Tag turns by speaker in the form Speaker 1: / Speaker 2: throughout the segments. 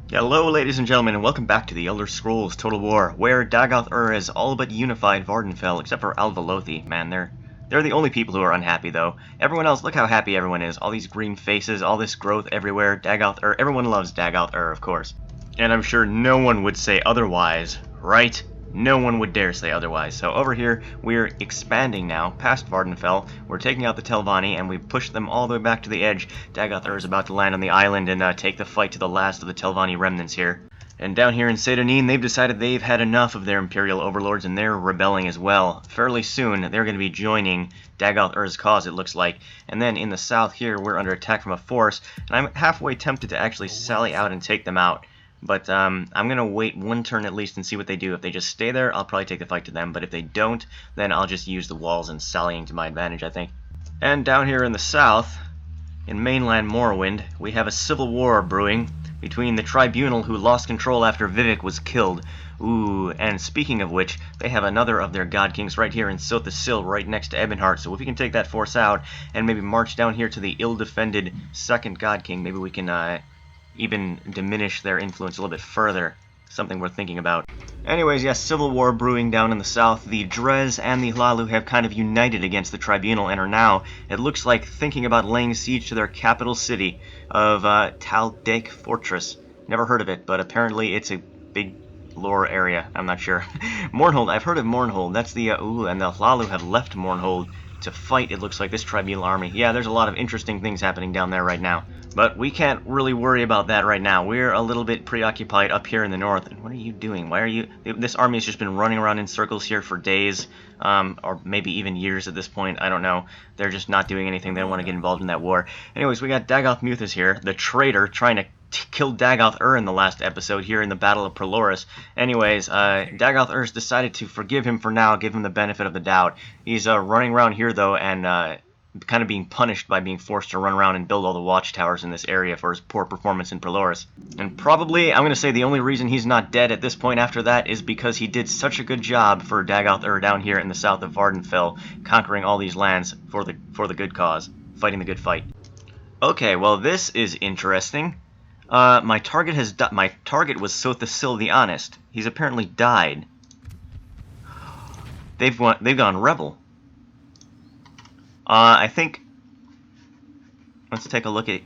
Speaker 1: Hello, ladies and gentlemen, and welcome back to the Elder Scrolls Total War, where Dagoth has all but unified Vardenfell, except for Alvalothi. Man, they're the only people who are unhappy, though. Everyone else, look how happy everyone is. All these green faces, all this growth everywhere. Dagoth everyone loves Dagoth of course. And I'm sure no one would say otherwise, right? No one would dare say otherwise. So over here, we're expanding now, past Vardenfell. We're taking out the Telvanni, and we've pushed them all the way back to the edge. Dagoth is about to land on the island and take the fight to the last of the Telvanni remnants here. And down here in Seydonin, they've decided they've had enough of their Imperial overlords, and they're rebelling as well. Fairly soon, they're going to be joining Dagoth cause, it looks like. And then in the south here, we're under attack from a force, and I'm halfway tempted to actually sally out and take them out. But I'm going to wait one turn at least and see what they do. If they just stay there, I'll probably take the fight to them. But if they don't, then I'll just use the walls and sallying to my advantage, I think. And down here in the south, in mainland Morrowind, we have a civil war brewing between the Tribunal, who lost control after Vivek was killed. Ooh, and speaking of which, they have another of their god kings right here in Sotha Sil, right next to Ebonheart. So if we can take that force out and maybe march down here to the ill-defended second god king, maybe we can even diminish their influence a little bit further. Something worth thinking about. Anyways, yes, civil war brewing down in the south. The Dres and the Hlalu have kind of united against the Tribunal and are now, it looks like, thinking about laying siege to their capital city of Taldek Fortress. Never heard of it, but apparently it's a big lore area. I'm not sure. Mournhold, I've heard of Mournhold. That's the, and the Hlalu have left Mournhold to fight, it looks like, this Tribunal army. Yeah, there's a lot of interesting things happening down there right now. But we can't really worry about that right now. We're a little bit preoccupied up here in the north. And what are you doing? Why are you... This army has just been running around in circles here for days, or maybe even years at this point. I don't know. They're just not doing anything. They don't want to get involved in that war. Anyways, we got Dagoth Muthas here, the traitor, trying to kill Dagoth in the last episode here in the Battle of Proloris. Anyways, Dagoth decided to forgive him for now, give him the benefit of the doubt. He's running around here, though, and kind of being punished by being forced to run around and build all the watchtowers in this area for his poor performance in Proloris. And probably, I'm going to say the only reason he's not dead at this point after that is because he did such a good job for Dagoth down here in the south of Vardenfell, conquering all these lands for the good cause, fighting the good fight. Okay, well this is interesting. My target was Sotha Sil the Honest. He's apparently died. They've gone rebel. I think, let's take a look at,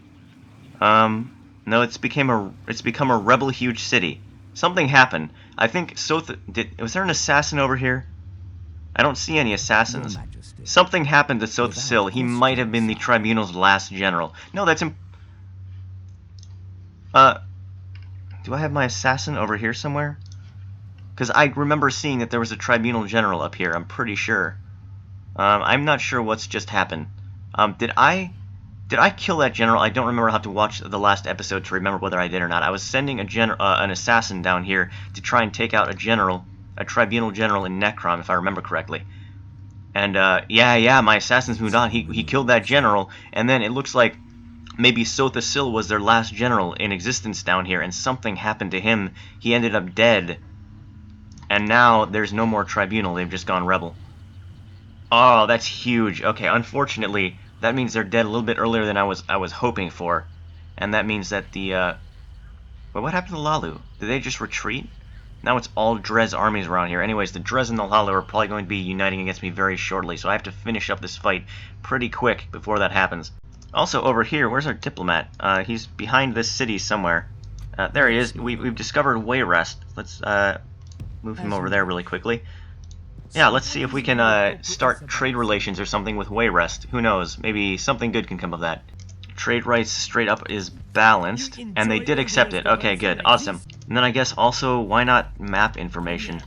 Speaker 1: no, it's become a rebel huge city. Something happened. I think was there an assassin over here? I don't see any assassins. Something happened to Sotha Sil. He might have been the Tribunal's last general. No, that's do I have my assassin over here somewhere? Because I remember seeing that there was a Tribunal general up here, I'm pretty sure. I'm not sure what's just happened. Did I kill that general? I don't remember. I'll have to watch the last episode to remember whether I did or not. I was sending an assassin down here to try and take out a Tribunal general in Necrom, if I remember correctly. And yeah, my assassin's moved on. He killed that general, and then it looks like maybe Sotha Sil was their last general in existence down here, and something happened to him. He ended up dead, and now there's no more Tribunal. They've just gone rebel. Oh, that's huge. Okay, unfortunately, that means they're dead a little bit earlier than I was hoping for. And that means that the But what happened to Hlalu? Did they just retreat? Now it's all Dres armies around here. Anyways, the Dres and the Hlalu are probably going to be uniting against me very shortly, so I have to finish up this fight pretty quick before that happens. Also, over here, where's our diplomat? He's behind this city somewhere. There he is. We've discovered Wayrest. Let's move him over there really quickly. Yeah, let's see if we can start trade relations or something with Wayrest. Who knows? Maybe something good can come of that. Trade rights straight up is balanced, and they did accept it. Okay, good. Awesome. And then I guess also, why not map information?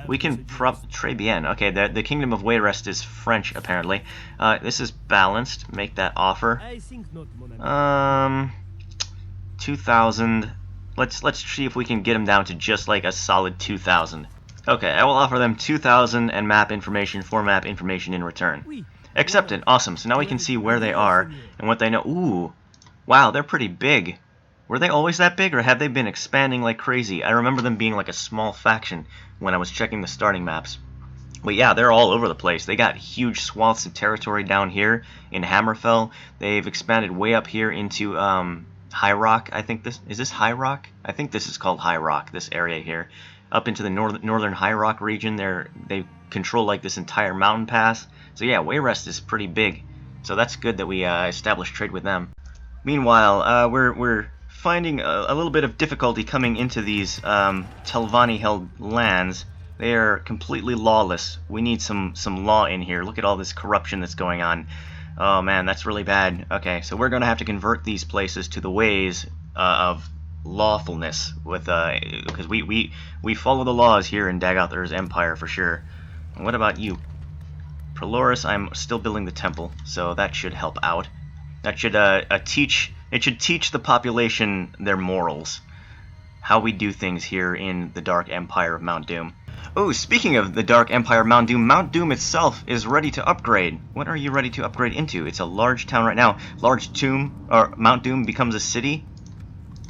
Speaker 1: We can trade bien. Okay, the Kingdom of Wayrest is French, apparently. This is balanced. Make that offer. 2,000. Let's see if we can get them down to just like a solid 2,000. Okay, I will offer them 2,000 and map information for map information in return. Accepted. Awesome. So now we can see where they are and what they know. Ooh. Wow, they're pretty big. Were they always that big, or have they been expanding like crazy? I remember them being like a small faction when I was checking the starting maps. But yeah, they're all over the place. They got huge swaths of territory down here in Hammerfell. They've expanded way up here into High Rock. I think this is High Rock. I think this is called High Rock. This area here, up into the northern High Rock region. They control like this entire mountain pass. So yeah, Wayrest is pretty big. So that's good that we established trade with them. Meanwhile, we're finding a little bit of difficulty coming into these Telvanni held lands. They are completely lawless. We need some law in here. Look at all this corruption that's going on. Oh man, that's really bad. Okay, so we're gonna have to convert these places to the ways of lawfulness, with because we follow the laws here in Dagoth Ur's empire for sure. And what about you, Proloris? I'm still building the temple, so that should help out. That should teach the population their morals, how we do things here in the Dark Empire of Mount Doom. Oh, speaking of the Dark Empire of Mount Doom itself is ready to upgrade. What are you ready to upgrade into? It's a large town right now. Mount Doom becomes a city.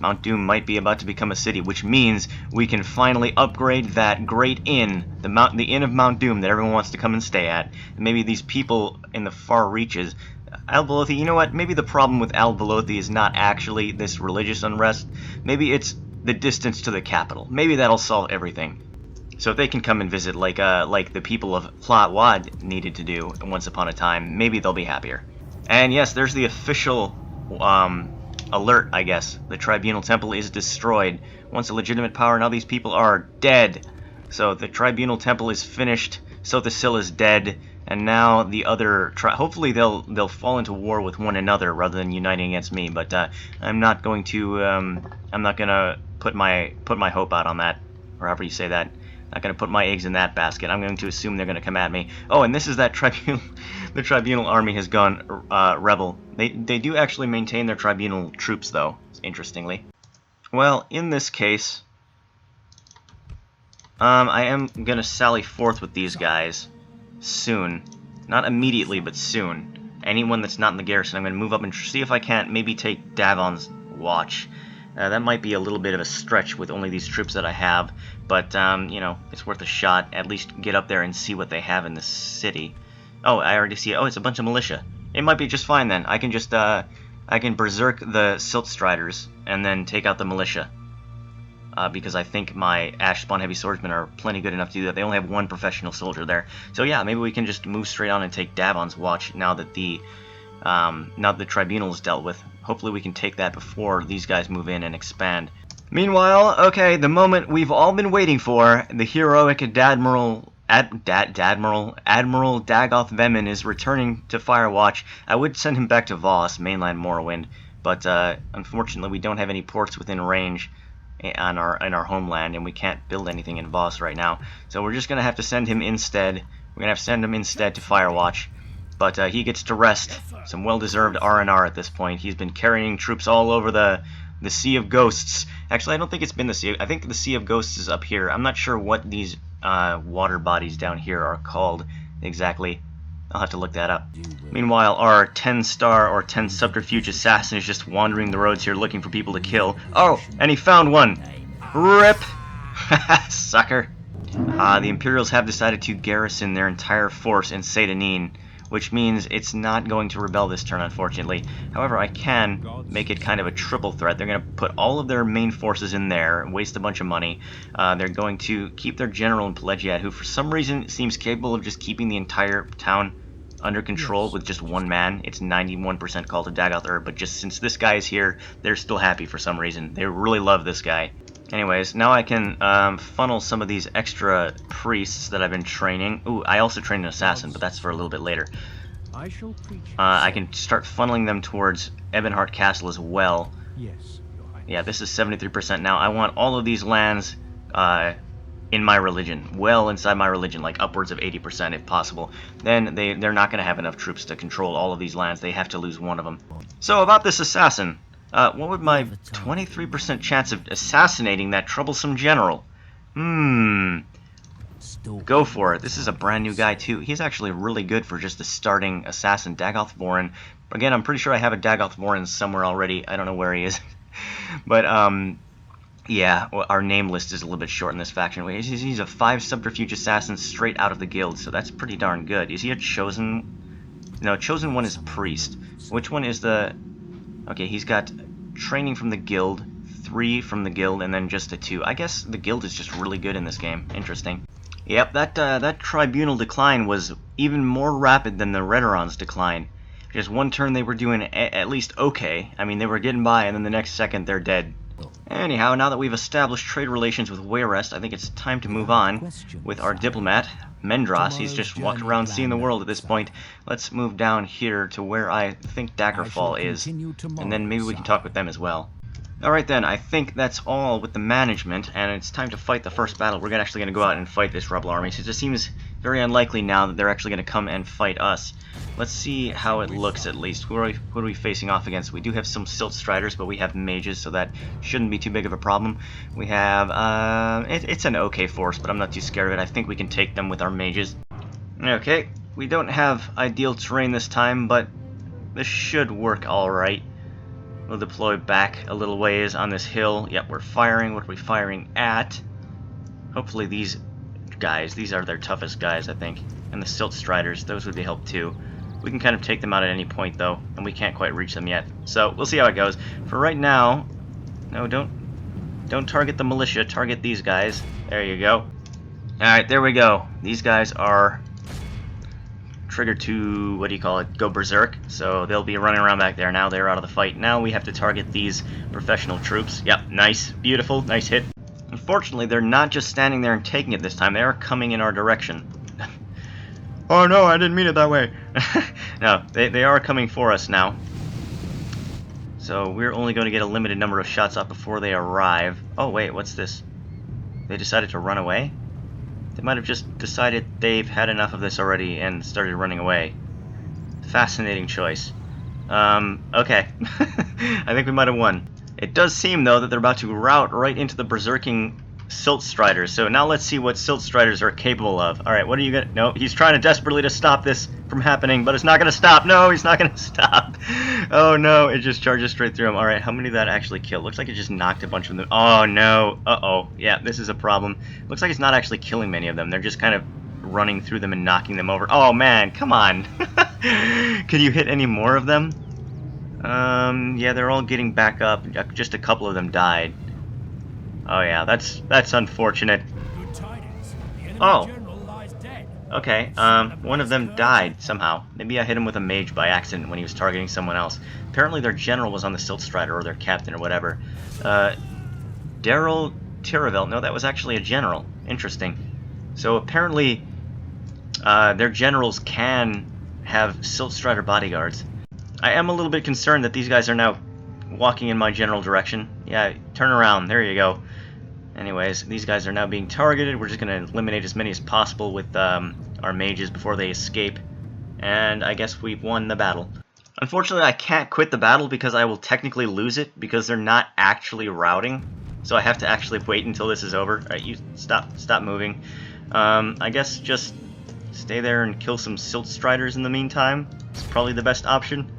Speaker 1: Mount Doom might be about to become a city, which means we can finally upgrade that great inn, the Inn of Mount Doom that everyone wants to come and stay at. And maybe these people in the far reaches. Al-Velothi, you know what? Maybe the problem with Al-Velothi is not actually this religious unrest. Maybe it's the distance to the capital. Maybe that'll solve everything. So if they can come and visit like the people of Plat Wad needed to do once upon a time, maybe they'll be happier. And yes, there's the official alert, I guess. The Tribunal Temple is destroyed. Once a legitimate power, now these people are dead. So the Tribunal Temple is finished, Sothasil is dead, and now the other hopefully they'll fall into war with one another rather than uniting against me, but I'm not going to put my hope out on that, or however you say that. Not going to put my eggs in that basket. I'm going to assume they're going to come at me. Oh, and this is that tribunal. The tribunal army has gone rebel. They do actually maintain their tribunal troops, though, interestingly. Well, in this case, I am going to sally forth with these guys soon. Not immediately, but soon. Anyone that's not in the garrison, I'm going to move up and see if I can't maybe take Davon's watch. That might be a little bit of a stretch with only these troops that I have, but, you know, it's worth a shot. At least get up there and see what they have in the city. Oh, I already see it. Oh, it's a bunch of militia. It might be just fine then. I can just, I can berserk the Silt Striders and then take out the militia. Because I think my Ash Spawn Heavy Swordsmen are plenty good enough to do that. They only have one professional soldier there. So yeah, maybe we can just move straight on and take Davon's watch now that the tribunal is dealt with. Hopefully we can take that before these guys move in and expand. Meanwhile, okay, the moment we've all been waiting for, the heroic Admiral Dagoth Vemin is returning to Firewatch. I would send him back to Voss, mainland Morrowind, but unfortunately we don't have any ports within range in our homeland, and we can't build anything in Voss right now. So we're just gonna have to send him instead. We're gonna have to send him instead to Firewatch. But he gets to rest. Some well-deserved R&R at this point. He's been carrying troops all over the Sea of Ghosts. Actually, I don't think it's been the Sea. I think the Sea of Ghosts is up here. I'm not sure what these water bodies down here are called exactly. I'll have to look that up. Meanwhile, our 10-star or 10 subterfuge assassin is just wandering the roads here looking for people to kill. Oh, and he found one. RIP. Sucker. The Imperials have decided to garrison their entire force in Seydanine, which means it's not going to rebel this turn, unfortunately. However, I can make it kind of a triple threat. They're going to put all of their main forces in there and waste a bunch of money. They're going to keep their general in Pelagiad, who for some reason seems capable of just keeping the entire town under control with just one man. It's 91% call to Dagoth Ur, but just since this guy is here, they're still happy for some reason. They really love this guy. Anyways, now I can funnel some of these extra priests that I've been training. Ooh, I also trained an assassin, but that's for a little bit later. I can start funneling them towards Ebonheart Castle as well.
Speaker 2: Yes.
Speaker 1: Yeah, this is 73% now. I want all of these lands in my religion, well inside my religion, like upwards of 80% if possible. Then they're not going to have enough troops to control all of these lands. They have to lose one of them. So about this assassin. What would my 23% chance of assassinating that troublesome general? Go for it. This is a brand new guy too. He's actually really good for just a starting assassin. Dagoth Vorin. Again, I'm pretty sure I have a Dagoth Vorin somewhere already. I don't know where he is. But, yeah, well, our name list is a little bit short in this faction. He's a 5 subterfuge assassin straight out of the guild, so that's pretty darn good. Is he a chosen? No, chosen one is priest. Which one is the... Okay, he's got training from the guild, 3 from the guild, and then just a 2. I guess the guild is just really good in this game. Interesting. Yep, that tribunal decline was even more rapid than the Redoron's decline. Just one turn they were doing at least okay. I mean, they were getting by, and then the next second they're dead. Anyhow, now that we've established trade relations with Wayrest, I think it's time to move on with our diplomat, Mendros. He's just walking around seeing the world at this point. Let's move down here to where I think Daggerfall is, and then maybe we can talk with them as well. Alright then, I think that's all with the management, and it's time to fight the first battle. We're actually going to go out and fight this rebel army, since it seems very unlikely now that they're actually going to come and fight us. Let's see how it looks at least. Who are we facing off against? We do have some Silt Striders, but we have mages, so that shouldn't be too big of a problem. We have, it's an okay force, but I'm not too scared of it. I think we can take them with our mages. Okay, we don't have ideal terrain this time, but this should work alright. We'll deploy back a little ways on this hill. Yep, we're firing. What are we firing at? Hopefully these guys, these are their toughest guys, I think. And the Silt Striders, those would be help too. We can kind of take them out at any point though, and we can't quite reach them yet. So we'll see how it goes. For right now, no, don't target the militia, target these guys. There you go. Alright, there we go. These guys are triggered to, what do you call it, go berserk. So they'll be running around back there. Now they're out of the fight. Now we have to target these professional troops. Yep, nice, beautiful, nice hit. Unfortunately, they're not just standing there and taking it this time. They are coming in our direction. Oh no, I didn't mean it that way. No, they are coming for us now. So we're only going to get a limited number of shots off before they arrive. Oh wait, what's this? They decided to run away? They might have just decided they've had enough of this already and started running away. Fascinating choice. Okay. I think we might have won. It does seem, though, that they're about to rout right into the berserking Silt Striders. So now let's see what Silt Striders are capable of. Alright, what are you gonna... No, he's trying to desperately to stop this from happening, but it's not gonna stop. No, he's not gonna stop. Oh no, it just charges straight through him. Alright, how many did that actually kill? Looks like it just knocked a bunch of them. Oh no. Uh-oh. Yeah, this is a problem. Looks like it's not actually killing many of them. They're just kind of running through them and knocking them over. Oh man, come on. Could you hit any more of them? Yeah, they're all getting back up. Just a couple of them died. Oh yeah, that's unfortunate. Oh. Okay, one of them died somehow. Maybe I hit him with a mage by accident when he was targeting someone else. Apparently their general was on the Silt Strider, or their captain, or whatever. Daryl Tiravel. No, that was actually a general. Interesting. So apparently their generals can have Silt Strider bodyguards. I am a little bit concerned that these guys are now walking in my general direction. Yeah, turn around. There you go. Anyways, these guys are now being targeted. We're just going to eliminate as many as possible with our mages before they escape. And I guess we've won the battle. Unfortunately, I can't quit the battle because I will technically lose it because they're not actually routing. So I have to actually wait until this is over. Alright, you stop moving. I guess just stay there and kill some Silt Striders in the meantime. It's probably the best option.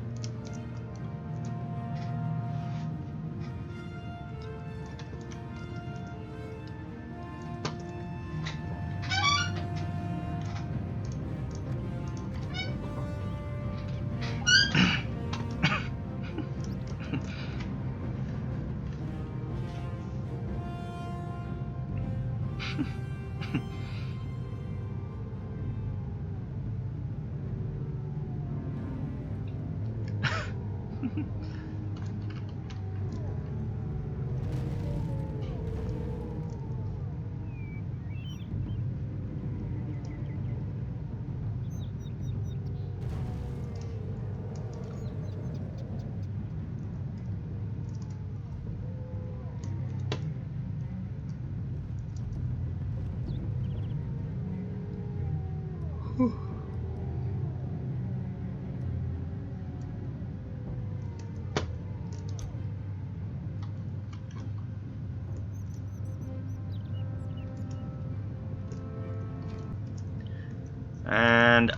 Speaker 1: And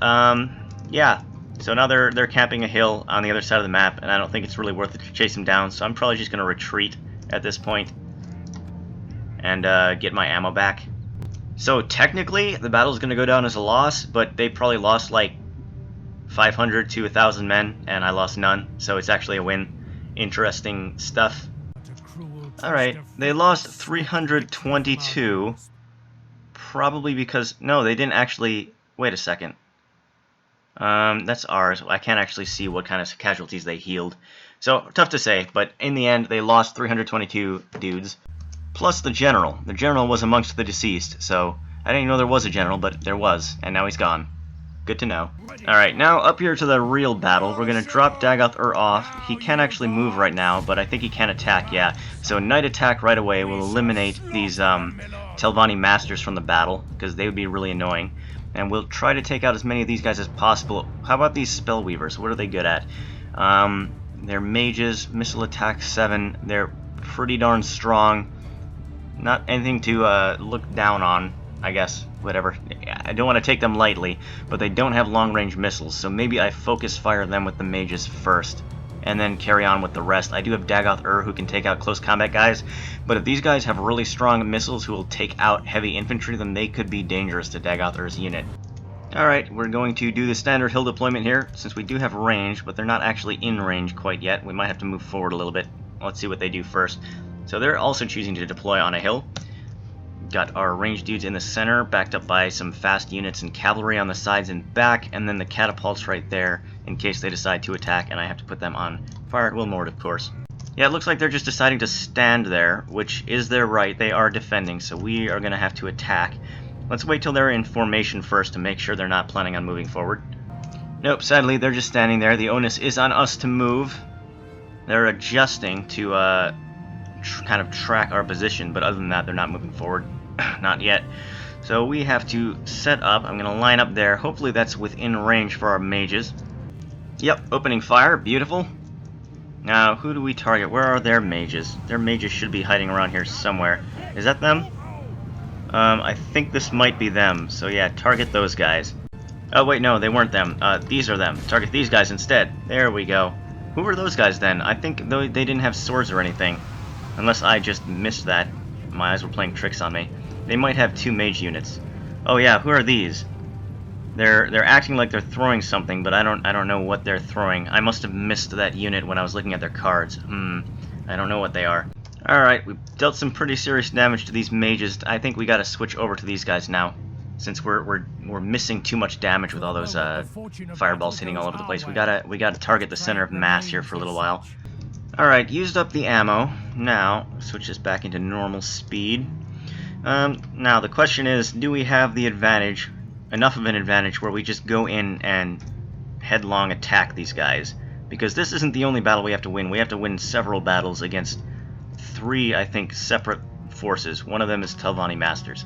Speaker 1: yeah, so now they're camping a hill on the other side of the map, and I don't think it's really worth it to chase them down, so I'm probably just going to retreat at this point and get my ammo back. So technically, the battle's going to go down as a loss, but they probably lost like 500 to 1,000 men, and I lost none, so it's actually a win. interesting stuff. Alright, they lost 322. Probably because... No, they didn't actually... Wait a second. That's ours. I can't actually see what kind of casualties they healed. So, tough to say, but in the end, they lost 322 dudes. Plus the general. The general was amongst the deceased, so I didn't even know there was a general, but there was, and now he's gone. Good to know. Alright, now up here to the real battle. We're going to drop Dagoth off. He can't actually move right now, but I think he can attack, yeah. So night attack right away will eliminate these Telvanni masters from the battle, because they would be really annoying. And we'll try to take out as many of these guys as possible. How about these spellweavers? What are they good at? They're mages, missile attack 7. They're pretty darn strong. Not anything to look down on, I guess. Whatever. I don't want to take them lightly, but they don't have long-range missiles, so maybe I focus fire them with the mages first, and then carry on with the rest. I do have Dagoth who can take out close combat guys, but if these guys have really strong missiles who will take out heavy infantry, then they could be dangerous to Dagoth unit. Alright, we're going to do the standard hill deployment here, since we do have range, but they're not actually in range quite yet. We might have to move forward a little bit. Let's see what they do first. So they're also choosing to deploy on a hill. Got our ranged dudes in the center, backed up by some fast units and cavalry on the sides and back, and then the catapults right there in case they decide to attack, and I have to put them on fire at will mort, of course. Yeah, it looks like they're just deciding to stand there, which is their right. They are defending, so we are going to have to attack. Let's wait till they're in formation first to make sure they're not planning on moving forward. Nope, sadly, they're just standing there. The onus is on us to move. They're adjusting to kind of track our position, but other than that, they're not moving forward. Not yet. So we have to set up. I'm going to line up there. Hopefully that's within range for our mages. Yep, opening fire. Beautiful. Now, who do we target? Where are their mages? Their mages should be hiding around here somewhere. Is that them? I think this might be them. So yeah, target those guys. Oh wait, no, they weren't them. These are them. Target these guys instead. There we go. Who were those guys then? I think they didn't have swords or anything. Unless I just missed that. My eyes were playing tricks on me. They might have 2 mage units. Oh yeah, who are these? They're acting like they're throwing something, but I don't know what they're throwing. I must have missed that unit when I was looking at their cards. I don't know what they are. Alright, we've dealt some pretty serious damage to these mages. I think we gotta switch over to these guys now, since we're missing too much damage with all those fireballs hitting all over the place. We gotta target the center of mass here for a little while. Alright, used up the ammo. Now, switch this back into normal speed. Now the question is, do we have the advantage, enough of an advantage, where we just go in and headlong attack these guys? Because this isn't the only battle we have to win. We have to win several battles against 3, I think, separate forces. One of them is Telvanni Masters.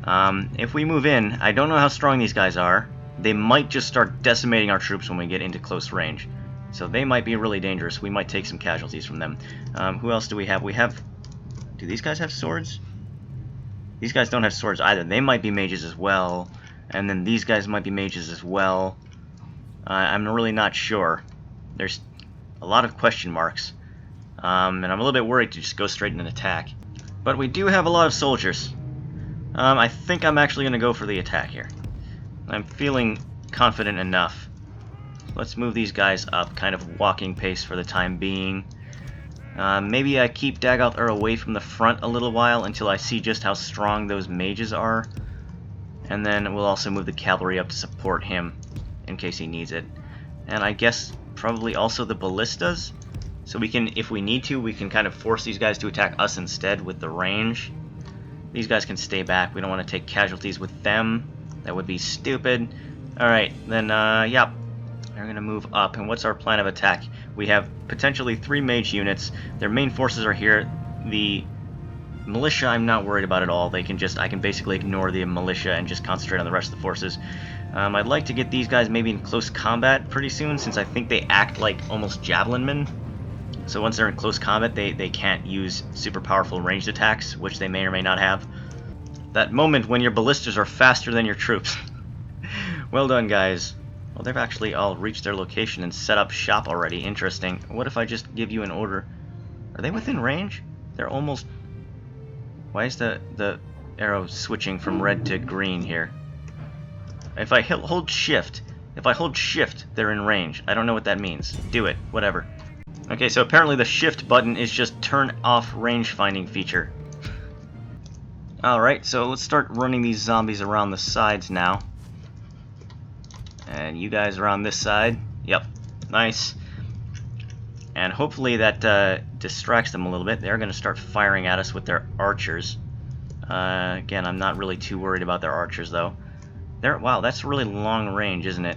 Speaker 1: If we move in, I don't know how strong these guys are. They might just start decimating our troops when we get into close range. So they might be really dangerous. We might take some casualties from them. Who else do we have? Do these guys have swords? These guys don't have swords either. They might be mages as well. And then these guys might be mages as well. I'm really not sure. There's a lot of question marks. And I'm a little bit worried to just go straight in an attack. But we do have a lot of soldiers. I think I'm actually going to go for the attack here. I'm feeling confident enough. Let's move these guys up, kind of walking pace for the time being. Maybe I keep Dagoth away from the front a little while until I see just how strong those mages are. And then we'll also move the cavalry up to support him in case he needs it. And I guess probably also the ballistas. So we can, if we need to, we can kind of force these guys to attack us instead with the range. These guys can stay back. We don't want to take casualties with them. That would be stupid. Alright, then, yeah. We're going to move up, and what's our plan of attack? We have potentially 3 mage units. Their main forces are here. The militia I'm not worried about at all. I can basically ignore the militia and just concentrate on the rest of the forces. I'd like to get these guys maybe in close combat pretty soon, since I think they act like almost javelin men. So once they're in close combat, they can't use super powerful ranged attacks, which they may or may not have. That moment when your ballistas are faster than your troops. Well done, guys. Well, they've actually all reached their location and set up shop already. Interesting. What if I just give you an order? Are they within range? They're almost... Why is the arrow switching from red to green here? If I hold shift, they're in range. I don't know what that means. Do it. Whatever. Okay, so apparently the shift button is just turn off range finding feature. Alright, so let's start running these zombies around the sides now. And you guys are on this side. Yep, nice. And hopefully that distracts them a little bit. They're going to start firing at us with their archers. Again, I'm not really too worried about their archers, though. Wow, that's really long range, isn't it?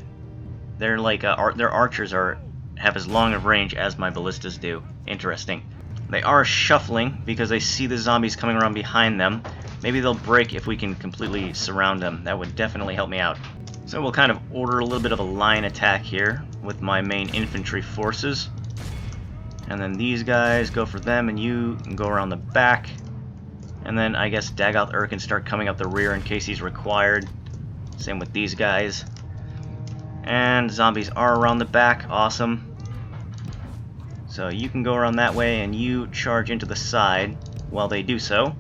Speaker 1: They're like their archers have as long of range as my ballistas do. Interesting. They are shuffling because they see the zombies coming around behind them. Maybe they'll break if we can completely surround them. That would definitely help me out. So we'll kind of order a little bit of a line attack here with my main infantry forces. And then these guys go for them, and you can go around the back. And then I guess Dagoth can start coming up the rear in case he's required. Same with these guys. And zombies are around the back. Awesome. So you can go around that way, and you charge into the side while they do so.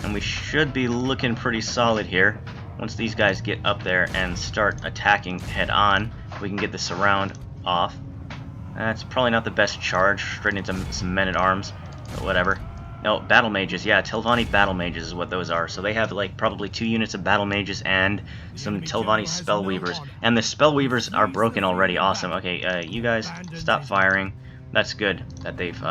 Speaker 1: And we should be looking pretty solid here. Once these guys get up there and start attacking head-on, we can get the surround off. That's probably not the best charge, straight into some men-at-arms, but whatever. No, battle mages, yeah, Telvanni battle mages is what those are. So they have like probably 2 units of battle mages and some Telvanni spell weavers. And the spell weavers are broken already, awesome. Okay, you guys, stop firing. That's good that they've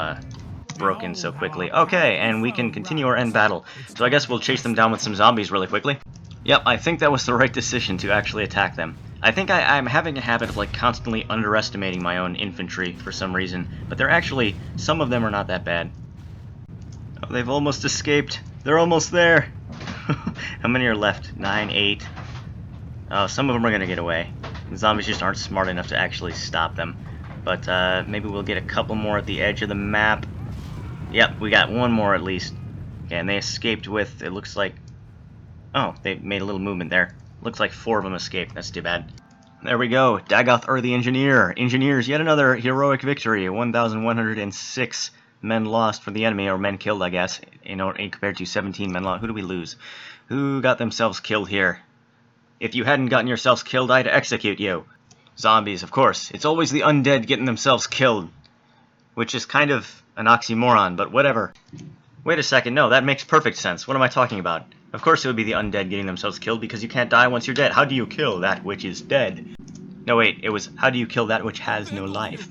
Speaker 1: broken so quickly. Okay, and we can continue our end battle. So I guess we'll chase them down with some zombies really quickly. Yep, I think that was the right decision to actually attack them. I think I'm having a habit of like constantly underestimating my own infantry for some reason, but they're actually, some of them are not that bad. Oh, they've almost escaped. They're almost there. How many are left? 9, 8. Oh, some of them are going to get away. The zombies just aren't smart enough to actually stop them. But maybe we'll get a couple more at the edge of the map. Yep, we got one more at least. Okay, and they escaped with, it looks like... Oh, they made a little movement there. Looks like 4 of them escaped. That's too bad. There we go. Dagoth the Engineer. Engineers, yet another heroic victory. 1,106 men lost for the enemy, or men killed, I guess, compared to 17 men lost. Who do we lose? Who got themselves killed here? If you hadn't gotten yourselves killed, I'd execute you. Zombies, of course. It's always the undead getting themselves killed. Which is kind of an oxymoron, but whatever. Wait a second, no, that makes perfect sense. What am I talking about? Of course it would be the undead getting themselves killed, because you can't die once you're dead. How do you kill that which is dead? No, wait, it was, how do you kill that which has no life?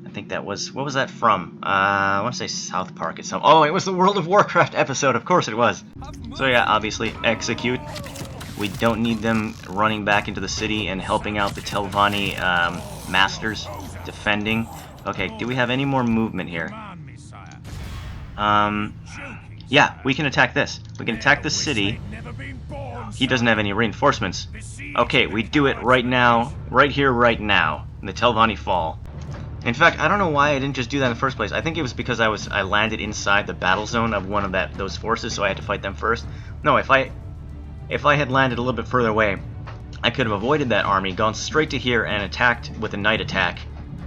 Speaker 1: I think that was, what was that from? I want to say South Park or something. Oh, it was the World of Warcraft episode, of course it was. So yeah, obviously, execute. We don't need them running back into the city and helping out the Telvanni masters, defending. Okay, do we have any more movement here? Yeah, we can attack this. We can attack the city. He doesn't have any reinforcements. Okay, we do it right now. Right here, right now. And the Telvanni fall. In fact, I don't know why I didn't just do that in the first place. I think it was because I landed inside the battle zone of one of those forces, so I had to fight them first. No, if I had landed a little bit further away, I could have avoided that army, gone straight to here, and attacked with a night attack,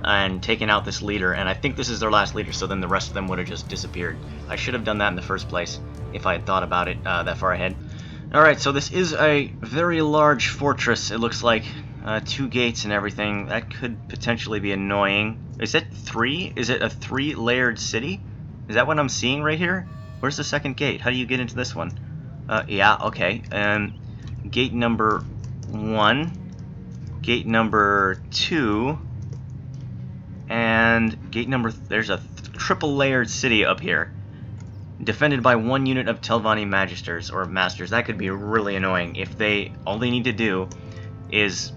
Speaker 1: and taken out this leader. And I think this is their last leader, so then the rest of them would have just disappeared. I should have done that in the first place, if I had thought about it that far ahead. Alright, so this is a very large fortress, it looks like. 2 gates and everything. That could potentially be annoying. Is it 3? Is it a 3-layered city? Is that what I'm seeing right here? Where's the second gate? How do you get into this one? Yeah, okay. Gate number 1. Gate number 2. And gate number... There's a triple-layered city up here. Defended by 1 unit of Telvanni Magisters, or Masters. That could be really annoying if all they need to do is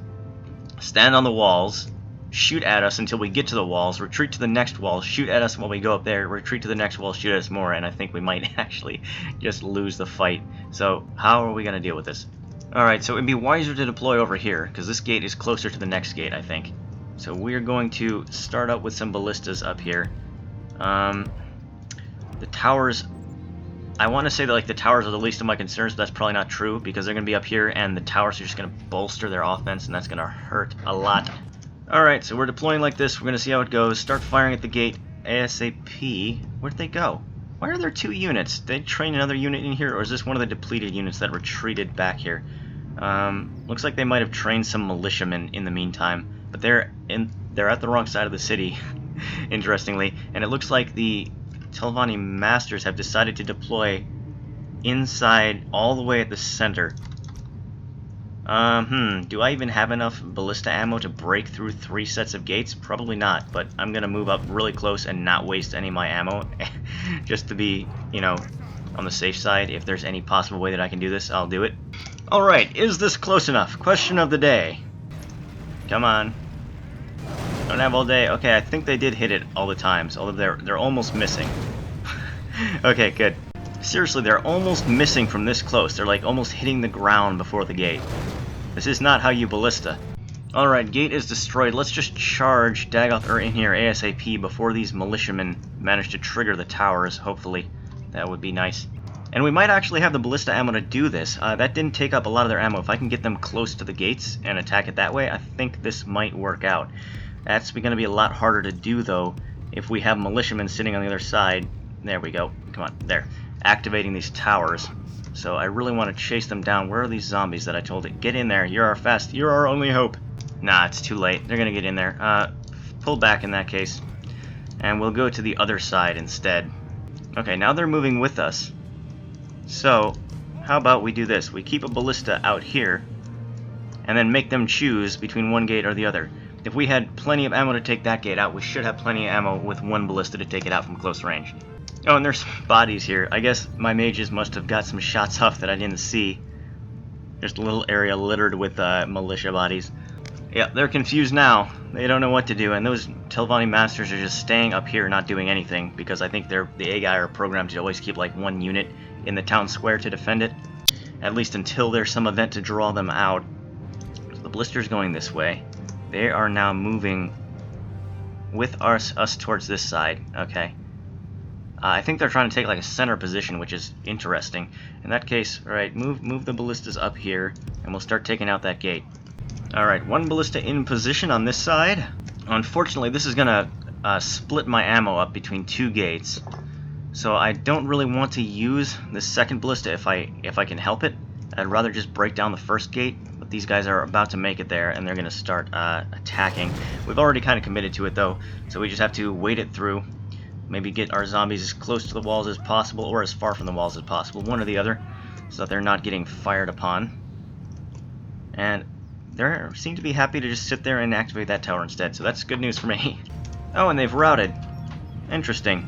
Speaker 1: stand on the walls, shoot at us until we get to the walls, retreat to the next wall, shoot at us while we go up there, retreat to the next wall, shoot at us more, and I think we might actually just lose the fight. So how are we going to deal with this? Alright, so it'd be wiser to deploy over here, because this gate is closer to the next gate, I think. So we're going to start up with some ballistas up here. The towers... I want to say that the towers are the least of my concerns, but that's probably not true, because they're going to be up here, and the towers are just going to bolster their offense, and that's going to hurt a lot. Alright, so we're deploying like this. We're going to see how it goes. Start firing at the gate ASAP. Where'd they go? Why are there 2 units? Did they train another unit in here, or is this one of the depleted units that retreated back here? Looks like they might have trained some militiamen in the meantime, but they're they're at the wrong side of the city, interestingly, and it looks like the Telvanni Masters have decided to deploy inside all the way at the center. Do I even have enough ballista ammo to break through 3 sets of gates? Probably not, but I'm gonna move up really close and not waste any of my ammo, just to be, you know, on the safe side. If there's any possible way that I can do this, I'll do it. Alright, is this close enough? Question of the day. Come on. Don't have all day. Okay, I think they did hit it all the times, although they're almost missing. Okay, good. Seriously, they're almost missing from this close. They're like almost hitting the ground before the gate. This is not how you ballista. Alright, gate is destroyed. Let's just charge Dagoth in here ASAP before these militiamen manage to trigger the towers, hopefully. That would be nice. And we might actually have the ballista ammo to do this. That didn't take up a lot of their ammo. If I can get them close to the gates and attack it that way, I think this might work out. That's going to be a lot harder to do, though, if we have militiamen sitting on the other side. There we go. Come on, there. Activating these towers. So I really want to chase them down. Where are these zombies that I told it? Get in there. You're our only hope. Nah, it's too late. They're going to get in there. Pull back in that case. And we'll go to the other side instead. Okay, now they're moving with us. So, how about we do this? We keep a ballista out here, and then make them choose between one gate or the other. If we had plenty of ammo to take that gate out, we should have plenty of ammo with one ballista to take it out from close range. Oh, and there's bodies here. I guess my mages must have got some shots off that I didn't see. Just a little area littered with militia bodies. Yeah, they're confused now. They don't know what to do, and those Telvanni Masters are just staying up here not doing anything, because I think the AGI are programmed to always keep like one unit in the town square to defend it, at least until there's some event to draw them out. So the ballista's going this way. They are now moving with us towards this side. Okay. I think they're trying to take like a center position, which is interesting. In that case, alright, move the ballistas up here, and we'll start taking out that gate. Alright, one ballista in position on this side. Unfortunately, this is gonna split my ammo up between 2 gates. So I don't really want to use the second ballista if I can help it. I'd rather just break down the first gate, but these guys are about to make it there, and they're going to start attacking. We've already kind of committed to it, though, so we just have to wait it through. Maybe get our zombies as close to the walls as possible, or as far from the walls as possible, one or the other, so that they're not getting fired upon. And they seem to be happy to just sit there and activate that tower instead, so that's good news for me. Oh, and they've routed. Interesting.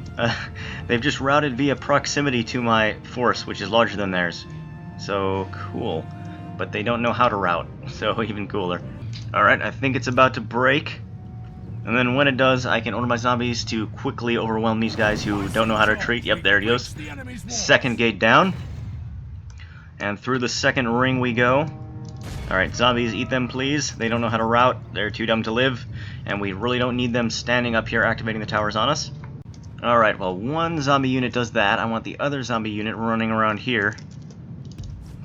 Speaker 1: They've just routed via proximity to my force, which is larger than theirs. So, cool. But they don't know how to route, so even cooler. Alright, I think it's about to break. And then when it does, I can order my zombies to quickly overwhelm these guys who don't know how to retreat. Yep, there it goes. Second gate down. And through the second ring we go. Alright, zombies, eat them please. They don't know how to route. They're too dumb to live. And we really don't need them standing up here activating the towers on us. Alright, well, one zombie unit does that. I want the other zombie unit running around here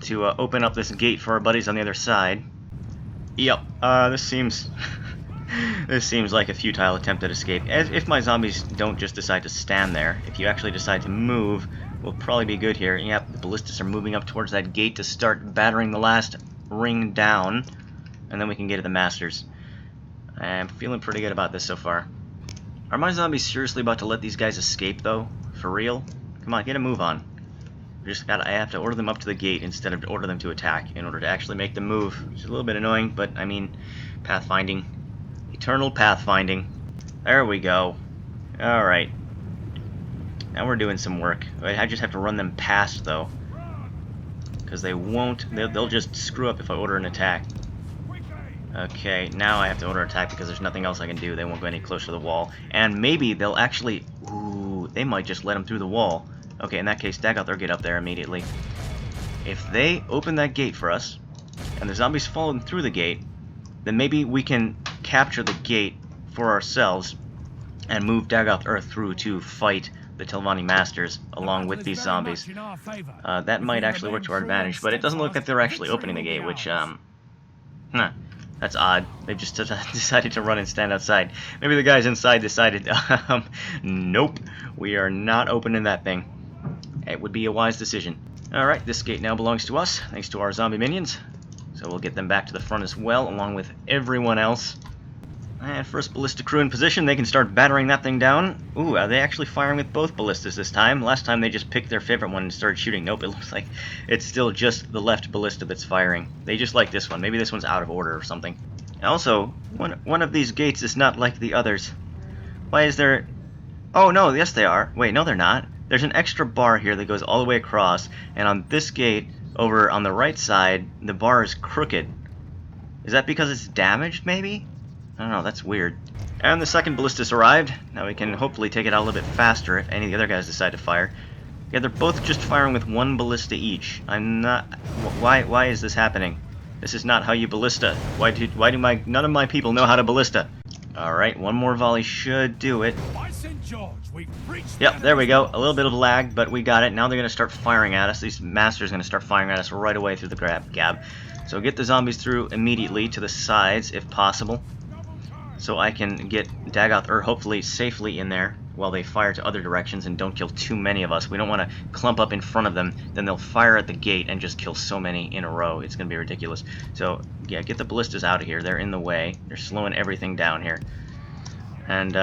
Speaker 1: to open up this gate for our buddies on the other side. Yep, this seems this seems like a futile attempt at escape. As if my zombies don't just decide to stand there. If you actually decide to move, we'll probably be good here. Yep, the ballistas are moving up towards that gate to start battering the last ring down, and then we can get to the masters. I'm feeling pretty good about this so far. Are my zombies seriously about to let these guys escape, though? For real? Come on, get a move on. I have to order them up to the gate instead of order them to attack in order to actually make them move. Which is a little bit annoying, but I mean, pathfinding. Eternal pathfinding. There we go. Alright. Now we're doing some work. I just have to run them past, though. Because they won't. They'll just screw up if I order an attack. Okay, now I have to order an attack because there's nothing else I can do. They won't go any closer to the wall. And maybe they'll actually... Ooh, they might just let them through the wall. Okay, in that case, Dagoth or get up there immediately. If they open that gate for us, and the zombies fall through the gate, then maybe we can capture the gate for ourselves and move Dagoth through to fight the Telvanni Masters along with these zombies. That might actually work to our advantage, but it doesn't look like they're actually opening the gate, which, that's odd. They've just decided to run and stand outside. Maybe the guys inside decided, nope, we are not opening that thing. It would be a wise decision. Alright, this gate now belongs to us, thanks to our zombie minions. So we'll get them back to the front as well, along with everyone else. And first ballista crew in position, they can start battering that thing down. Ooh, are they actually firing with both ballistas this time? Last time they just picked their favorite one and started shooting. Nope, it looks like it's still just the left ballista that's firing. They just like this one. Maybe this one's out of order or something. Also, one of these gates is not like the others. Why is there... Oh, no, yes they are. Wait, no they're not. There's an extra bar here that goes all the way across, and on this gate, over on the right side, the bar is crooked. Is that because it's damaged, maybe? I don't know, that's weird. And the second ballista's arrived. Now we can hopefully take it out a little bit faster if any of the other guys decide to fire. Yeah, they're both just firing with one ballista each. I'm not... Why is this happening? This is not how you ballista. Why do none of my people know how to ballista? Alright, one more volley should do it. Yep, there we go. A little bit of lag, but we got it. Now they're going to start firing at us. These masters are going to start firing at us right away through the gap. So get the zombies through immediately to the sides, if possible. So I can get Dagoth hopefully safely in there while they fire to other directions and don't kill too many of us. We don't want to clump up in front of them. Then they'll fire at the gate and just kill so many in a row. It's going to be ridiculous. So, yeah, get the ballistas out of here. They're in the way. They're slowing everything down here. And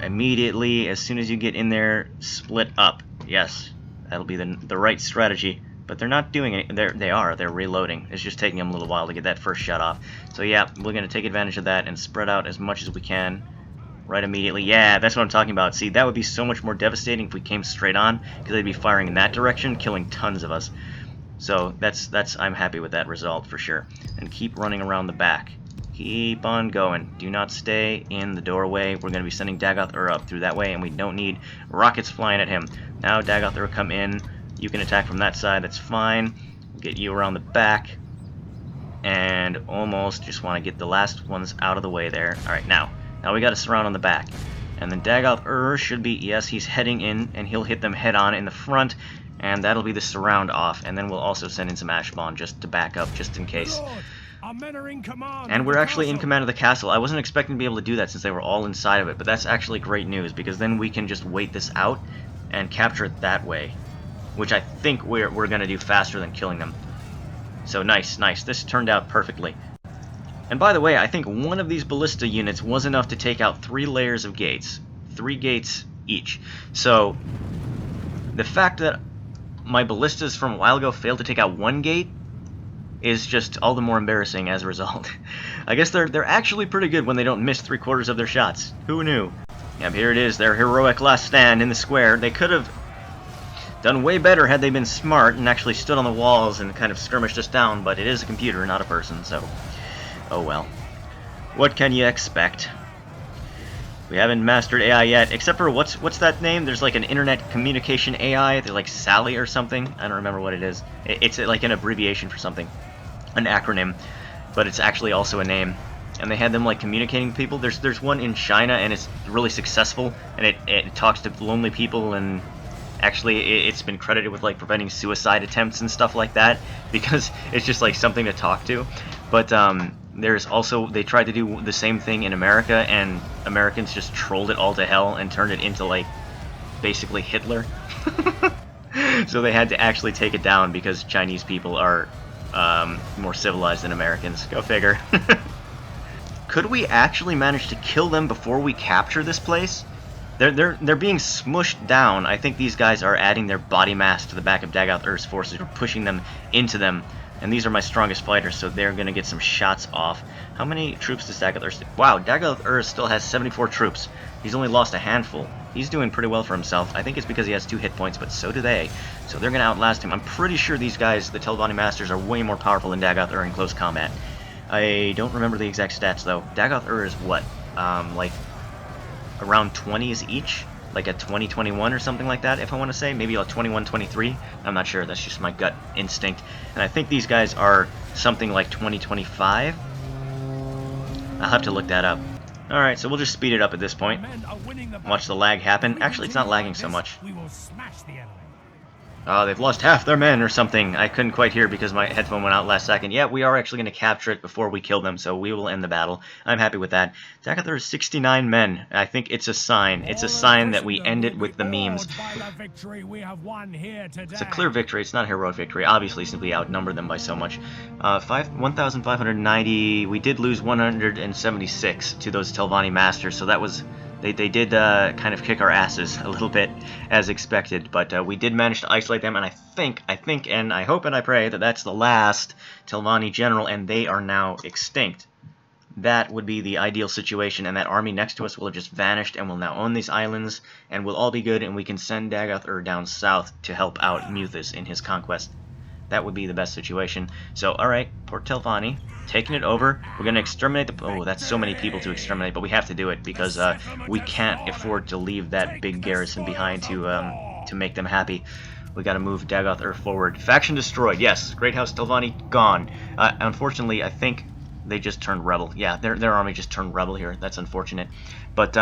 Speaker 1: immediately, as soon as you get in there, split up. Yes, that'll be the right strategy. But they're not doing it. They're reloading. It's just taking them a little while to get that first shot off. So yeah, we're going to take advantage of that and spread out as much as we can right immediately. Yeah, that's what I'm talking about. See, that would be so much more devastating if we came straight on, because they'd be firing in that direction, killing tons of us. So I'm happy with that result for sure. And keep running around the back. Keep on going. Do not stay in the doorway. We're going to be sending Dagoth up through that way, and we don't need rockets flying at him. Now Dagoth come in. You can attack from that side, that's fine. We'll get you around the back. And almost just want to get the last ones out of the way there. Alright, now we got to surround on the back. And then Dagoth should be, yes, he's heading in, and he'll hit them head on in the front. And that'll be the surround off. And then we'll also send in some Ash Spawn just to back up, just in case.
Speaker 2: Our men are in command.
Speaker 1: And we're actually in command of the castle. I wasn't expecting to be able to do that since they were all inside of it. But that's actually great news, because then we can just wait this out and capture it that way. Which I think we're going to do faster than killing them. So nice. This turned out perfectly. And by the way, I think one of these ballista units was enough to take out 3 layers of gates. 3 gates each. So the fact that my ballistas from a while ago failed to take out 1 gate is just all the more embarrassing as a result. I guess they're actually pretty good when they don't miss 3/4 of their shots. Who knew? Yep, here it is, their heroic last stand in the square. They could have done way better had they been smart and actually stood on the walls and kind of skirmished us down, but it is a computer, not a person, so oh well. What can you expect? We haven't mastered AI yet, except for what's that name? There's like an internet communication AI, they're like Sally or something. I don't remember what it is. It's like an abbreviation for something, an acronym, but it's actually also a name. And they had them like communicating with people. There's one in China, and it's really successful, and it talks to lonely people, and actually it's been credited with like preventing suicide attempts and stuff like that, because it's just like something to talk to. But there's also, they tried to do the same thing in America, and Americans just trolled it all to hell and turned it into like basically Hitler. So they had to actually take it down because Chinese people are more civilized than Americans. Go figure. Could we actually manage to kill them before we capture this place? They're being smushed down. I think these guys are adding their body mass to the back of Dagoth's forces. We're pushing them into them. And these are my strongest fighters, so they're going to get some shots off. How many troops does Dagoth? Wow, Dagoth still has 74 troops. He's only lost a handful. He's doing pretty well for himself. I think it's because he has 2 hit points, but so do they. So they're going to outlast him. I'm pretty sure these guys, the Telvanni Masters, are way more powerful than Dagoth in close combat. I don't remember the exact stats, though. Dagoth is what? Like around 20s each? Like a 20-21 or something like that, if I want to say. Maybe a 21-23. I'm not sure. That's just my gut instinct. And I think these guys are something like 20-25. I'll have to look that up. Alright, so we'll just speed it up at this point. Watch the lag happen. Actually, it's not lagging so much. Oh, they've lost half their men or something. I couldn't quite hear because my headphone went out last second. Yeah, we are actually going to capture it before we kill them, so we will end the battle. I'm happy with that. Dagoth, there are 69 men. I think it's a sign. It's a sign that we end it with the memes. It's a clear victory. It's not a heroic victory. Obviously, simply outnumber them by so much. 1,590. We did lose 176 to those Telvanni masters, so that was... They did kind of kick our asses a little bit, as expected, but we did manage to isolate them, and I think, and I hope and I pray that that's the last Telvanni general, and they are now extinct. That would be the ideal situation, and that army next to us will have just vanished, and will now own these islands, and we'll all be good, and we can send Dagoth down south to help out Muthus in his conquest. That would be the best situation. So, alright, Port Telvanni, taking it over. We're going to exterminate the... Oh, that's so many people to exterminate, but we have to do it because we can't afford to leave that big garrison behind to make them happy. We got to move Dagoth forward. Faction destroyed, yes. Great House Telvanni, gone. Unfortunately, I think they just turned rebel. Yeah, their army just turned rebel here. That's unfortunate. But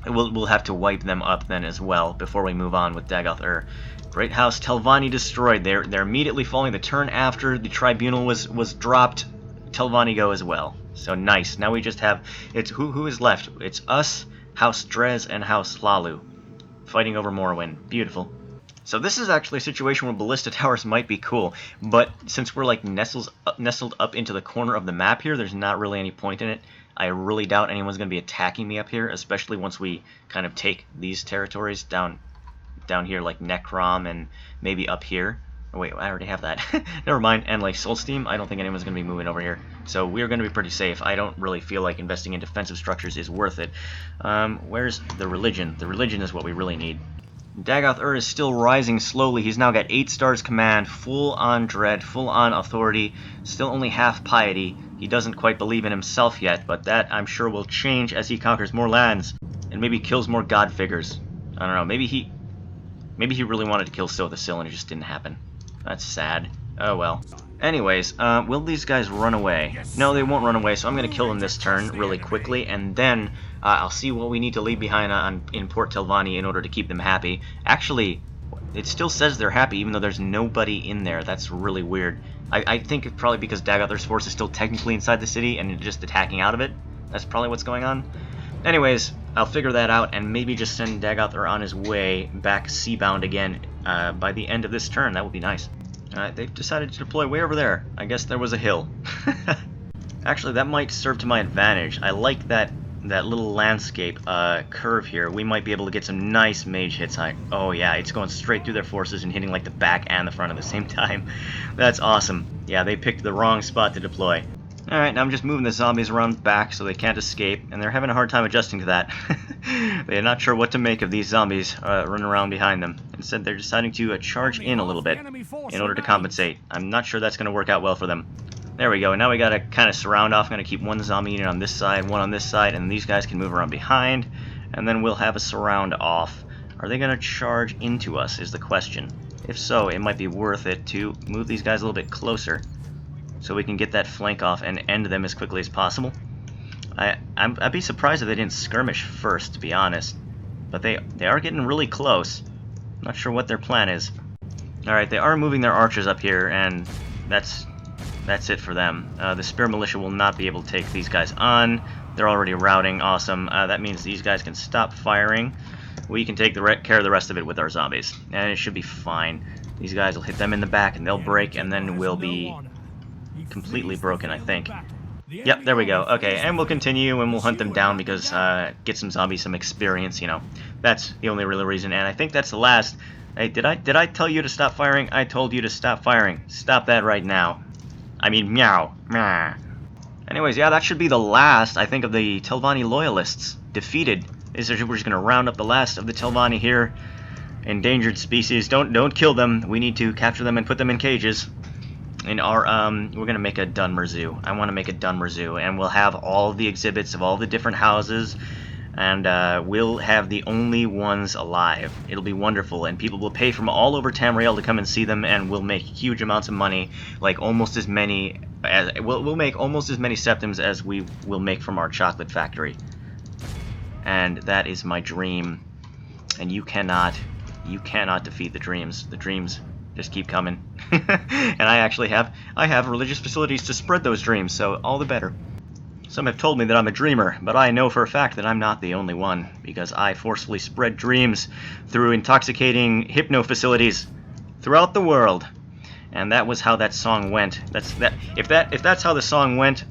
Speaker 1: we'll have to wipe them up then as well before we move on with Dagoth Great House Telvanni destroyed. They're immediately falling. The turn after the tribunal was dropped, Telvanni go as well. So nice. Now we just have who is left? It's us, House Drez, and House Hlalu fighting over Morrowind. Beautiful. So this is actually a situation where ballista towers might be cool, but since we're like nestled up into the corner of the map here, there's not really any point in it. I really doubt anyone's going to be attacking me up here, especially once we kind of take these territories down here, like Necrom, and maybe up here. Oh wait, I already have that. Never mind. And like Solsteam, I don't think anyone's going to be moving over here. So we're going to be pretty safe. I don't really feel like investing in defensive structures is worth it. Where's the religion? The religion is what we really need. Dagoth is still rising slowly. He's now got 8 stars command, full on dread, full on authority, still only half piety. He doesn't quite believe in himself yet, but that I'm sure will change as he conquers more lands and maybe kills more god figures. I don't know. Maybe he really wanted to kill Sothasil and it just didn't happen. That's sad. Oh well. Anyways, will these guys run away? No, they won't run away, so I'm going to kill them this turn really quickly, and then I'll see what we need to leave behind in Port Telvanni in order to keep them happy. Actually, it still says they're happy even though there's nobody in there. That's really weird. I think it's probably because Dagoth's force is still technically inside the city and just attacking out of it. That's probably what's going on. Anyways, I'll figure that out and maybe just send Dagoth on his way back seabound again by the end of this turn. That would be nice. They've decided to deploy way over there. I guess there was a hill. Actually, that might serve to my advantage. I like that little landscape curve here. We might be able to get some nice mage hits. Oh yeah, it's going straight through their forces and hitting like the back and the front at the same time. That's awesome. Yeah, they picked the wrong spot to deploy. Alright, now I'm just moving the zombies around back so they can't escape, and they're having a hard time adjusting to that. They're not sure what to make of these zombies running around behind them. Instead, they're deciding to charge in a little bit in order to compensate. I'm not sure that's going to work out well for them. There we go. Now we got to kind of surround off. I'm going to keep one zombie unit on this side, one on this side, and these guys can move around behind, and then we'll have a surround off. Are they going to charge into us is the question. If so, it might be worth it to move these guys a little bit closer, so we can get that flank off and end them as quickly as possible. I'd be surprised if they didn't skirmish first, to be honest. But they are getting really close. Not sure what their plan is. Alright, they are moving their archers up here, and that's it for them. The Spear Militia will not be able to take these guys on. They're already routing. Awesome. That means these guys can stop firing. We can take care of the rest of it with our zombies. And it should be fine. These guys will hit them in the back, and they'll break, and then we'll be completely broken, I think. Yep, there we go. Okay, and we'll continue and we'll hunt them down because get some zombies some experience, you know. That's the only real reason, and I think that's the last. Hey, did I tell you to stop firing? I told you to stop firing. Stop that right now. I mean, meow. Meow. Anyways, yeah, that should be the last, I think, of the Telvanni loyalists defeated. We're just going to round up the last of the Telvanni here. Endangered species. Don't kill them. We need to capture them and put them in cages. In our, we're gonna make a Dunmer Zoo. I want to make a Dunmer Zoo, and we'll have all of the exhibits of all the different houses, and we'll have the only ones alive. It'll be wonderful, and people will pay from all over Tamriel to come and see them, and we'll make huge amounts of money, like almost as many as we'll make almost as many septims as we will make from our chocolate factory. And that is my dream, and you cannot you cannot defeat the dreams. The dreams just keep coming. And I have religious facilities to spread those dreams, so all the better. Some have told me that I'm a dreamer, but I know for a fact that I'm not the only one, because I forcefully spread dreams through intoxicating hypno facilities throughout the world. And that was how that song went. If that's how the song went,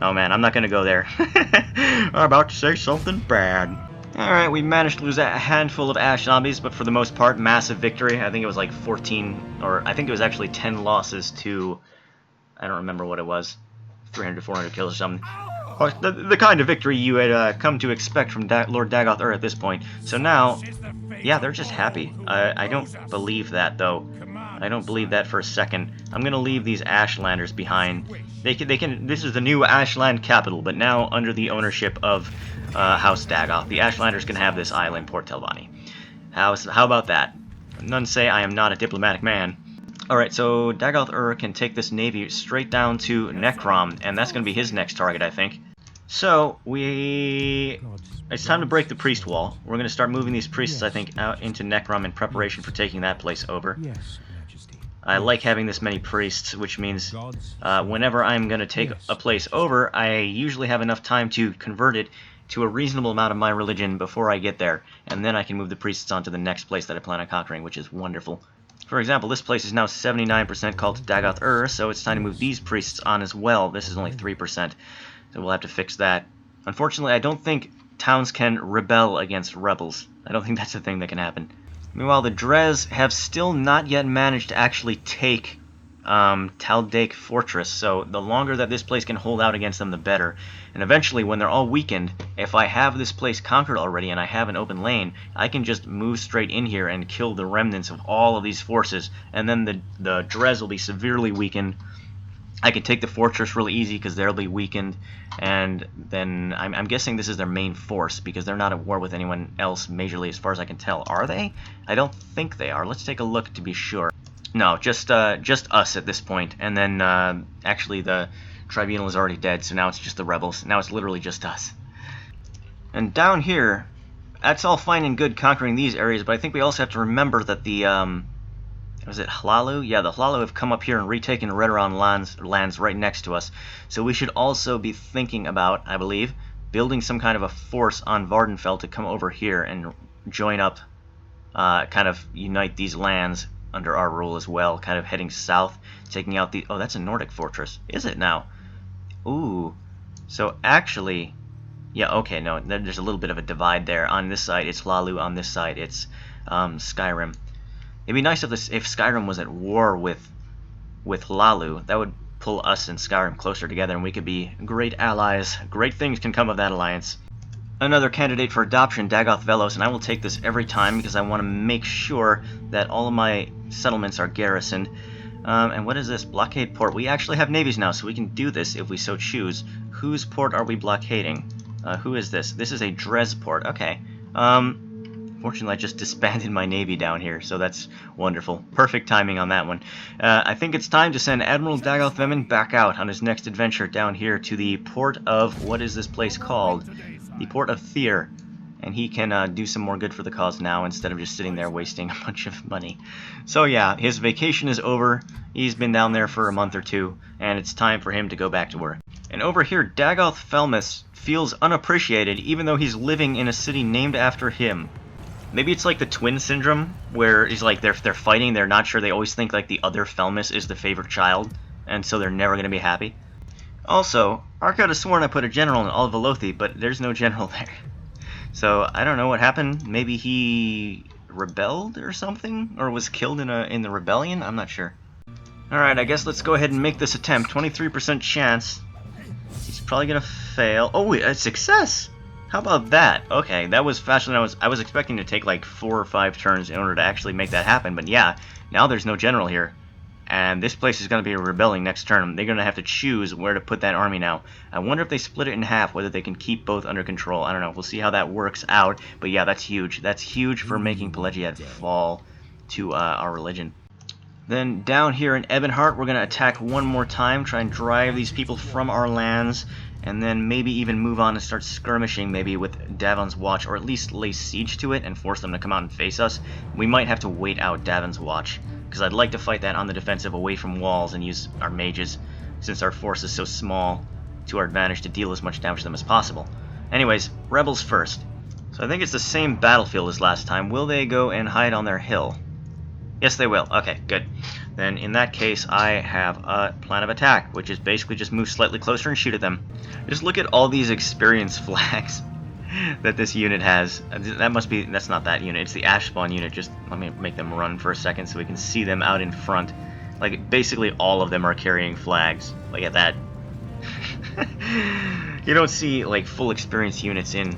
Speaker 1: oh man, I'm not gonna go there. I'm about to say something bad. Alright, we managed to lose a handful of Ash zombies, but for the most part, massive victory. I think it was like 14, or I think it was actually 10 losses to, I don't remember what it was, 300 to 400 kills or something. The kind of victory you had come to expect from Lord Dagoth at this point. So now, yeah, they're just happy. I don't believe that, though. I don't believe that for a second. I'm gonna leave these Ashlanders behind. They can. This is the new Ashland capital, but now under the ownership of House Dagoth. The Ashlanders can have this island, Port Telvanni. How about that? None say I am not a diplomatic man. Alright, so Dagoth can take this navy straight down to Necrom, and that's going to be his next target, I think. So, it's time to break the priest wall. We're going to start moving these priests, I think, out into Necrom in preparation for taking that place over. I like having this many priests, which means whenever I'm going to take a place over, I usually have enough time to convert it to a reasonable amount of my religion before I get there, and then I can move the priests on to the next place that I plan on conquering, which is wonderful. For example, this place is now 79% called Dagoth so it's time to move these priests on as well. This is only 3%, so we'll have to fix that. Unfortunately, I don't think towns can rebel against rebels. I don't think that's a thing that can happen. Meanwhile, the Dres have still not yet managed to actually take Taldake Fortress, so the longer that this place can hold out against them, the better. And eventually, when they're all weakened, if I have this place conquered already and I have an open lane, I can just move straight in here and kill the remnants of all of these forces, and then the Dres will be severely weakened. I can take the fortress really easy because they'll be weakened, and then I'm guessing this is their main force because they're not at war with anyone else majorly as far as I can tell. Are they? I don't think they are. Let's take a look to be sure. No, just us at this point, and then actually the tribunal is already dead, so now it's just the rebels. Now it's literally just us. And down here, that's all fine and good conquering these areas, but I think we also have to remember that the was it Hlalu? Yeah, the Hlalu have come up here and retaken Redoran lands right next to us. So we should also be thinking about, I believe, building some kind of a force on Vardenfell to come over here and join up, kind of unite these lands under our rule as well, kind of heading south, taking out the... Oh, that's a Nordic fortress. Is it now? Ooh. So actually... Yeah, okay, no, there's a little bit of a divide there. On this side, it's Hlalu. On this side, it's Skyrim. It'd be nice if Skyrim was at war with Hlalu. That would pull us and Skyrim closer together, and we could be great allies. Great things can come of that alliance. Another candidate for adoption, Dagoth Velos, and I will take this every time because I want to make sure that all of my settlements are garrisoned. And what is this? Blockade port. We actually have navies now, so we can do this if we so choose. Whose port are we blockading? Who is this? This is a Dres port. Okay. Fortunately, I just disbanded my navy down here, so that's wonderful. Perfect timing on that one. I think it's time to send Admiral Dagoth Vemin back out on his next adventure down here to the port of... What is this place called? The port of Thyr. And he can do some more good for the cause now instead of just sitting there wasting a bunch of money. So yeah, his vacation is over. He's been down there for a month or two, and it's time for him to go back to work. And over here, Dagoth Felmus feels unappreciated even though he's living in a city named after him. Maybe it's like the twin syndrome, where he's like they're fighting, they're not sure, they always think like the other Felmus is the favorite child, and so they're never going to be happy. Also, Ark could have sworn I put a general in Alvalothi, but there's no general there. So, I don't know what happened. Maybe he rebelled or something? Or was killed in the rebellion? I'm not sure. Alright, I guess let's go ahead and make this attempt. 23% chance. He's probably going to fail. Oh, wait, a success! How about that? Okay, that was faster than I was expecting to take like 4 or 5 turns in order to actually make that happen. But yeah, now there's no general here. And this place is going to be rebelling next turn. They're going to have to choose where to put that army now. I wonder if they split it in half, whether they can keep both under control. I don't know. We'll see how that works out. But yeah, that's huge. That's huge for making Pelagiad fall to our religion. Then down here in Ebonheart, we're going to attack one more time, try and drive these people from our lands. and then maybe even move on and start skirmishing maybe with Davon's Watch, or at least lay siege to it and force them to come out and face us. We might have to wait out Davon's Watch, because I'd like to fight that on the defensive away from walls and use our mages, since our force is so small, to our advantage to deal as much damage to them as possible. Anyways, rebels first. So I think it's the same battlefield as last time. Will they go and hide on their hill? Yes, they will. Okay, good. Then in that case, I have a plan of attack, which is basically just move slightly closer and shoot at them. Just look at all these experience flags that this unit has. That's not that unit, it's the Ash Spawn unit. Just let me make them run for a second so we can see them out in front. Like, basically all of them are carrying flags. Look at that. You don't see, like, full experience units in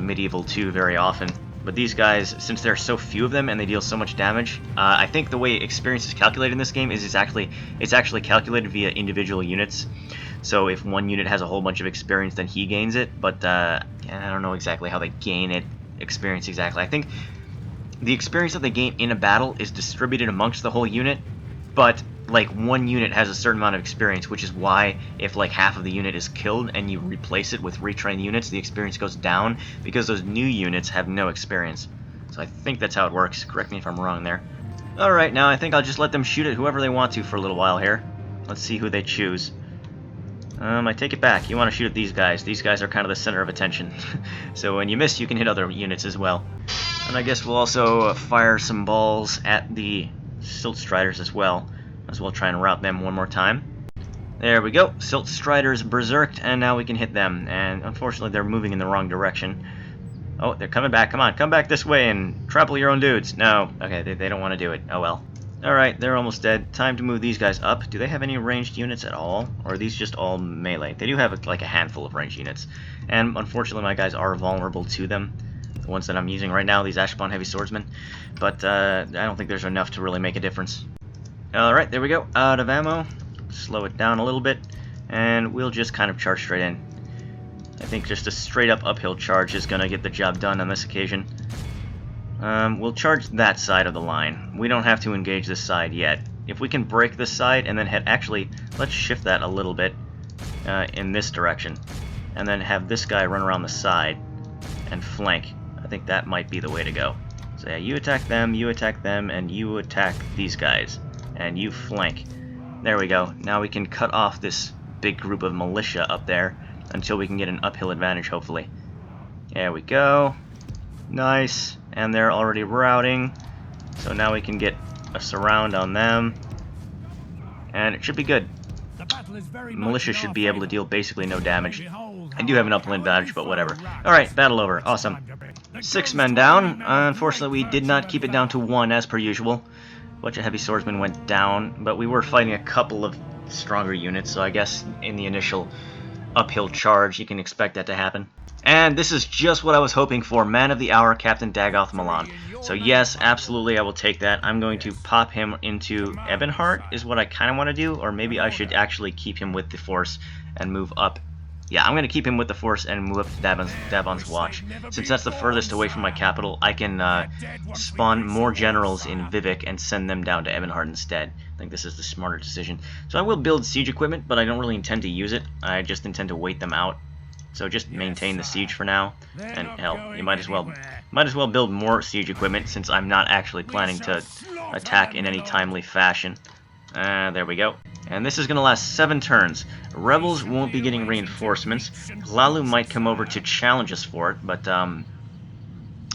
Speaker 1: Medieval 2 very often. But these guys, since there are so few of them and they deal so much damage, I think the way experience is calculated in this game is it's actually calculated via individual units. So if one unit has a whole bunch of experience, then he gains it. But I don't know exactly how they gain experience exactly. I think the experience that they gain in a battle is distributed amongst the whole unit, but like one unit has a certain amount of experience, which is why if like half of the unit is killed and you replace it with retrained units, the experience goes down because those new units have no experience. So I think that's how it works. Correct me if I'm wrong there. Alright, now I think I'll just let them shoot at whoever they want to for a little while here. Let's see who they choose. I take it back. You want to shoot at these guys. These guys are kind of the center of attention. So when you miss, you can hit other units as well. And I guess we'll also fire some balls at the Silt Striders as well. As well try and rout them one more time. There we go. Silt Striders berserked, and now we can hit them. And unfortunately, they're moving in the wrong direction. Oh, they're coming back. Come on, come back this way and trample your own dudes. No. Okay, they don't want to do it. Oh well. Alright, they're almost dead. Time to move these guys up. Do they have any ranged units at all? Or are these just all melee? They do have like a handful of ranged units. And unfortunately, my guys are vulnerable to them. The ones that I'm using right now, these Ashbon Heavy Swordsmen. But I don't think there's enough to really make a difference. Alright, there we go. Out of ammo. Slow it down a little bit. And we'll just kind of charge straight in. I think just a straight up uphill charge is going to get the job done on this occasion. We'll charge that side of the line. We don't have to engage this side yet. If we can break this side and then head... Actually, let's shift that a little bit in this direction. And then have this guy run around the side and flank. I think that might be the way to go. So yeah, you attack them, and you attack these guys. And you flank. There we go. Now we can cut off this big group of militia up there until we can get an uphill advantage, hopefully. There we go. Nice. And they're already routing. So now we can get a surround on them. And it should be good. Militia should be able to deal basically no damage. I do have an uphill advantage, but whatever. Alright, battle over. Awesome. 6 men down. Unfortunately, we did not keep it down to 1 as per usual. A bunch of heavy swordsmen went down, but we were fighting a couple of stronger units, so I guess in the initial uphill charge you can expect that to happen. And this is just what I was hoping for. Man of the hour, Captain Dagoth Milan. So yes, absolutely I will take that. I'm going to pop him into Ebonheart is what I kind of want to do, or maybe I should actually keep him with the force and move up. Yeah, I'm going to keep him with the force and move up to Davon's Watch. Since that's the furthest away from my capital, I can spawn more generals in Vivek and send them down to Ebonheart instead. I think this is the smarter decision. So I will build siege equipment, but I don't really intend to use it. I just intend to wait them out. So just maintain the siege for now. And hell, you might as well build more siege equipment since I'm not actually planning to attack in any timely fashion. There we go. And this is going to last 7 turns. Rebels won't be getting reinforcements. Lalu might come over to challenge us for it, but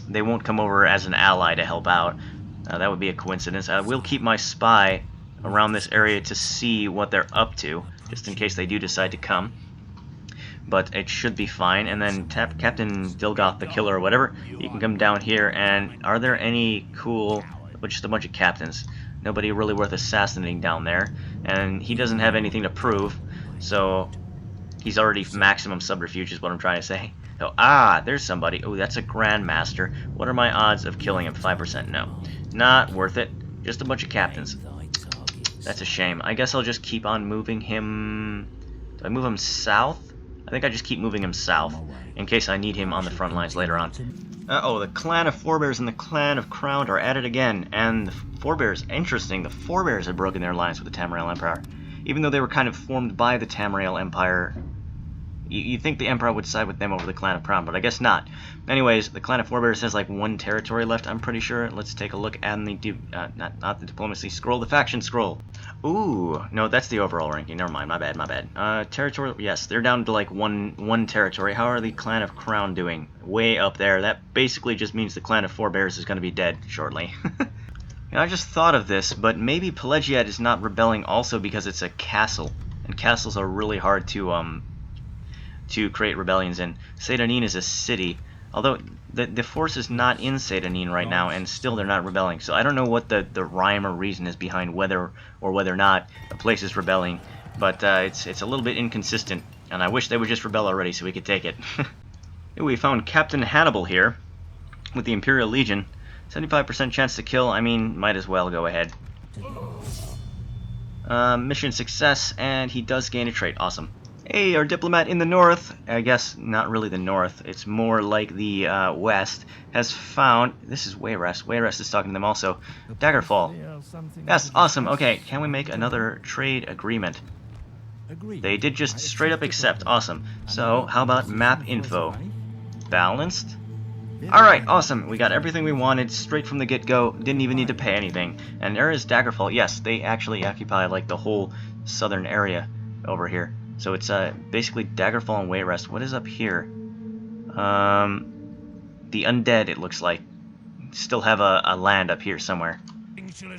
Speaker 1: they won't come over as an ally to help out. That would be a coincidence. I will keep my spy around this area to see what they're up to, just in case they do decide to come. But it should be fine. And then Captain Dagoth the Killer or whatever, you can come down here. And are there any cool... just a bunch of captains. Nobody really worth assassinating down there. And he doesn't have anything to prove, so he's already maximum subterfuge is what I'm trying to say. So, there's somebody. Oh, that's a Grandmaster. What are my odds of killing him? 5%? No. Not worth it. Just a bunch of captains. That's a shame. I guess I'll just keep on moving him... Do I move him south? I think I just keep moving him south, in case I need him on the front lines later on. Uh-oh, the Clan of Forebears and the Clan of Crowned are at it again, and the Forebears, interesting, the Forebears have broken their alliance with the Tamriel Empire. Even though they were kind of formed by the Tamriel Empire, You think the Emperor would side with them over the Clan of Crown, but I guess not. Anyways, the Clan of Forebears has like 1 territory left, I'm pretty sure. Let's take a look at the not the diplomacy scroll, the faction scroll. Ooh, no, that's the overall ranking. Never mind, my bad. Territory, yes, they're down to like one territory. How are the Clan of Crown doing? Way up there. That basically just means the Clan of Forebears is going to be dead shortly. I just thought of this, but maybe Pelagiad is not rebelling also because it's a castle, and castles are really hard to create rebellions in. Sedanine is a city, although the force is not in Sedanine right now, and still they're not rebelling. So I don't know what the rhyme or reason is behind whether or not a place is rebelling, but it's a little bit inconsistent, and I wish they would just rebel already so we could take it. We found Captain Hannibal here with the Imperial Legion. 75% chance to kill, I mean, might as well go ahead. Mission success, and he does gain a trait. Awesome. Hey, our diplomat in the north, I guess not really the north, it's more like the west, has found, this is Wayrest, Wayrest is talking to them also, Daggerfall. Yes, awesome, okay, can we make another trade agreement? They did just straight up accept, awesome. So, how about map info? Balanced? Alright, awesome. We got everything we wanted straight from the get-go. Didn't even need to pay anything. And there is Daggerfall. Yes, they actually occupy like the whole southern area over here. So it's basically Daggerfall and Wayrest. What is up here? The Undead, it looks like. Still have a land up here somewhere.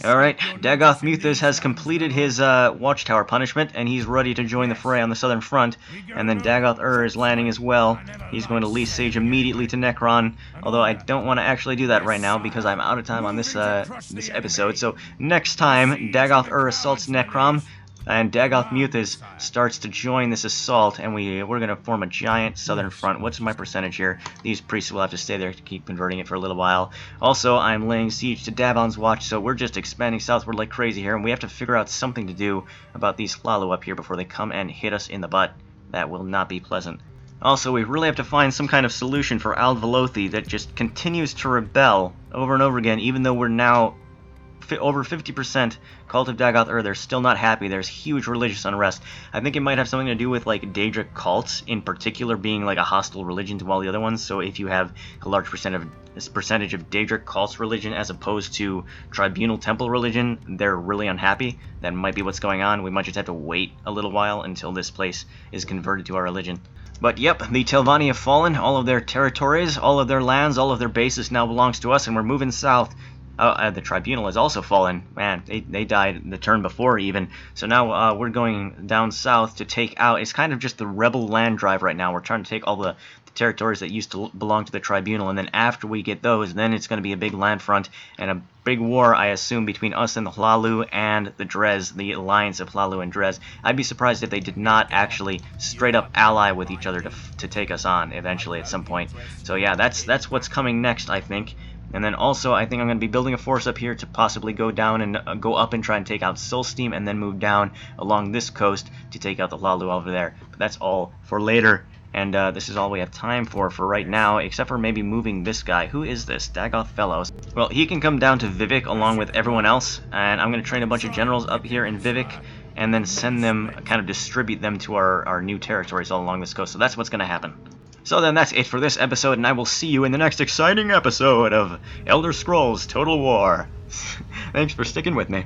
Speaker 1: Alright, Dagoth Muthis has completed his watchtower punishment, and he's ready to join the fray on the southern front. And then Dagoth is landing as well. He's going to lease Sage immediately to Necron, although I don't want to actually do that right now because I'm out of time on this this episode. So next time, Dagoth assaults Necron, and Dagoth Muthis starts to join this assault, and we're going to form a giant southern front. What's my percentage here? These priests will have to stay there to keep converting it for a little while. Also, I'm laying siege to Davon's Watch, so we're just expanding southward like crazy here, and we have to figure out something to do about these Hlalu up here before they come and hit us in the butt. That will not be pleasant. Also, we really have to find some kind of solution for Al-Velothi that just continues to rebel over and over again, even though we're now over 50% Cult of Dagoth they're still not happy. There's huge religious unrest. I think it might have something to do with like Daedric cults in particular being like a hostile religion to all the other ones. So if you have a large percentage of Daedric cults religion as opposed to Tribunal Temple religion, they're really unhappy. That might be what's going on. We might just have to wait a little while until this place is converted to our religion. But yep, the Telvanni have fallen. All of their territories, all of their lands, all of their bases now belongs to us, and we're moving south. The Tribunal has also fallen. Man, they died the turn before even. So now we're going down south to take out. It's kind of just the rebel land drive right now. We're trying to take all the territories that used to belong to the Tribunal, and then after we get those, then it's going to be a big land front and a big war, I assume, between us and the Hlalu and the Drez, the alliance of Hlalu and Drez. I'd be surprised if they did not actually straight up ally with each other to take us on eventually at some point. So yeah, that's what's coming next, I think. And then also, I think I'm going to be building a force up here to possibly go down and go up and try and take out Soulsteam, and then move down along this coast to take out the Hlalu over there. But that's all for later, and this is all we have time for right now, except for maybe moving this guy. Who is this? Dagoth Fellows. Well, he can come down to Vivek along with everyone else, and I'm going to train a bunch of generals up here in Vivek, and then send them, kind of distribute them to our new territories all along this coast. So that's what's going to happen. So then that's it for this episode, and I will see you in the next exciting episode of Elder Scrolls Total War. Thanks for sticking with me.